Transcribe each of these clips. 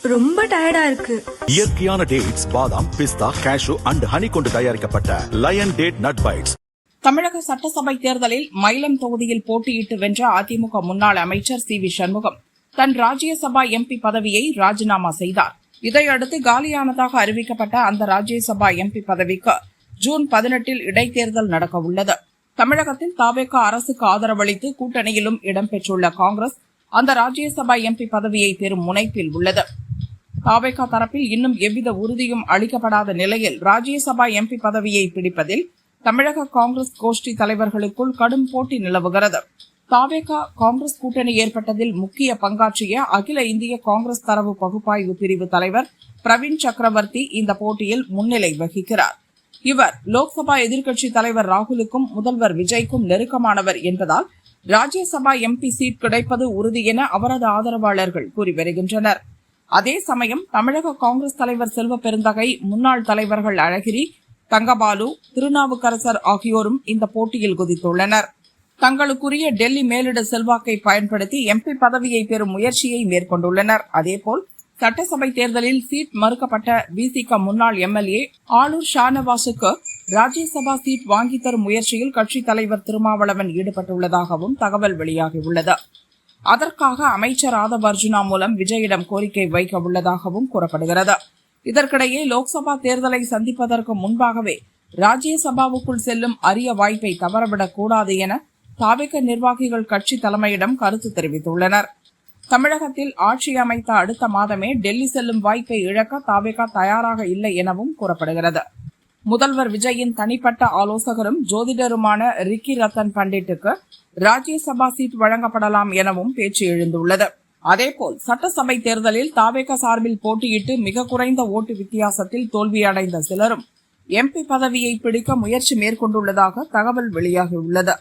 ரொம்ப டயர்டா இருக்கு. இயற்கையான டேட்ஸ், பாதாம், பிஸ்தா, கேஷு அண்ட் ஹனி கொண்டு தயாரிக்கப்பட்ட லயன் டேட் நட் பைட்ஸ். தமிழக சட்டசபை தேர்தலில் மயிலம் தொகுதியில் போட்டியிட்டு வென்ற அதிமுக முன்னாள் அமைச்சர் சி வி சண்முகம் தன் ராஜ்யசபா எம்பி பதவியை ராஜினாமா செய்தார். இதையடுத்து காலியானதாக அறிவிக்கப்பட்ட அந்த ராஜ்யசபா எம்பி பதவிக்கு ஜூன் 18 இடைத்தேர்தல் நடக்கவுள்ளது. தமிழகத்தில் தவேக அரசுக்கு ஆதரவளித்து கூட்டணியிலும் இடம்பெற்றுள்ள காங்கிரஸ் அந்த ராஜ்யசபா எம்பி பதவியை பெறும் முனைப்பில் உள்ளது. தவேக தரப்பில் இன்னும் எவ்வித உறுதியும் அளிக்கப்படாத நிலையில் ராஜ்யசபா எம்பி பதவியை பிடிப்பதில் தமிழக காங்கிரஸ் கோஷ்டி தலைவர்களுக்குள் கடும் போட்டி நிலவுகிறது. தவேக காங்கிரஸ் கூட்டணி ஏற்பட்டதில் முக்கிய பங்காற்றிய அகில இந்திய காங்கிரஸ் தரவு பகுப்பாய்வு பிரிவு தலைவர் பிரவீன் சக்கரவர்த்தி இந்த போட்டியில் முன்னிலை வகிக்கிறார். இவர் லோக்சபா எதிர்க்கட்சி தலைவர் ராகுலுக்கும் முதல்வர் விஜய்க்கும் நெருக்கமானவர் என்பதால் ராஜ்யசபா எம்பி சீட் கிடைப்பது உறுதி என அவரது ஆதரவாளர்கள் கூறி வருகின்றனர். அதே சமயம் தமிழக காங்கிரஸ் தலைவர் செல்வ பெருந்தகை, முன்னாள் தலைவர்கள் அழகிரி, தங்கபாலு, திருநாவுக்கரசர் ஆகியோரும் இந்த போட்டியில் குதித்துள்ளனர். தங்களுக்குரிய டெல்லி மேலிட செல்வாக்கை பயன்படுத்தி எம்பி பதவியை பெறும் முயற்சியை மேற்கொண்டுள்ளனர். அதேபோல் சட்டசபை தேர்தலில் சீட் மறுக்கப்பட்ட விசிக முன்னாள் எம்எல்ஏ ஆளூர் ஷானவாசுக்கு ராஜ்யசபா சீட் வாங்கி தரும் முயற்சியில் கட்சித் தலைவர் திருமாவளவன் ஈடுபட்டுள்ளதாகவும் தகவல் வெளியாகியுள்ளது. அதற்காக அமைச்சர் ஆதவ் அர்ஜுனா மூலம் விஜயிடம் கோரிக்கை வைக்க உள்ளதாகவும் கூறப்படுகிறது. இதற்கிடையே லோக்சபா தேர்தலை சந்திப்பதற்கு முன்பாகவே ராஜ்யசபாவுக்குள் செல்லும் அரிய வாய்ப்பை தவறவிடக் கூடாது என தவேக நிர்வாகிகள் கட்சி தலைமையிடம் கருத்து தெரிவித்துள்ளனர். தமிழகத்தில் ஆட்சி அமைத்த அடுத்த மாதமே டெல்லி செல்லும் வாய்ப்பை இழக்க தவேக தயாராக இல்லை எனவும் கூறப்படுகிறது. முதல்வர் விஜயின் தனிப்பட்ட ஆலோசகரும் ஜோதிடருமான ரிக்கி ரத்தன் பண்டிட்டுக்கு ராஜ்யசபா சீட் வழங்கப்படலாம் எனவும் பேச்சு எழுந்துள்ளது. அதேபோல் சட்டசபை தேர்தலில் தவேக சார்பில் போட்டியிட்டு மிக குறைந்த ஓட்டு வித்தியாசத்தில் தோல்வியடைந்த சிலரும் எம்பி பதவியை பிடிக்க முயற்சி மேற்கொண்டுள்ளதாக தகவல் வெளியாகியுள்ளது.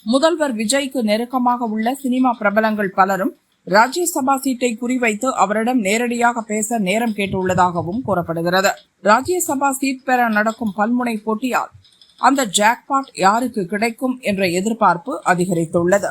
முதல்வர் விஜய்க்கு நெருக்கமாக உள்ள சினிமா பிரபலங்கள் பலரும் ராஜ்யசபா சீட்டை குறிவைத்து அவரிடம் நேரடியாக பேச நேரம் கேட்டுள்ளதாகவும் கூறப்படுகிறது. ராஜ்யசபா சீட் பெற நடக்கும் பல்முனை போட்டியால் அந்த ஜாக்பாட் யாருக்கு கிடைக்கும் என்ற எதிர்பார்ப்பு அதிகரித்துள்ளது.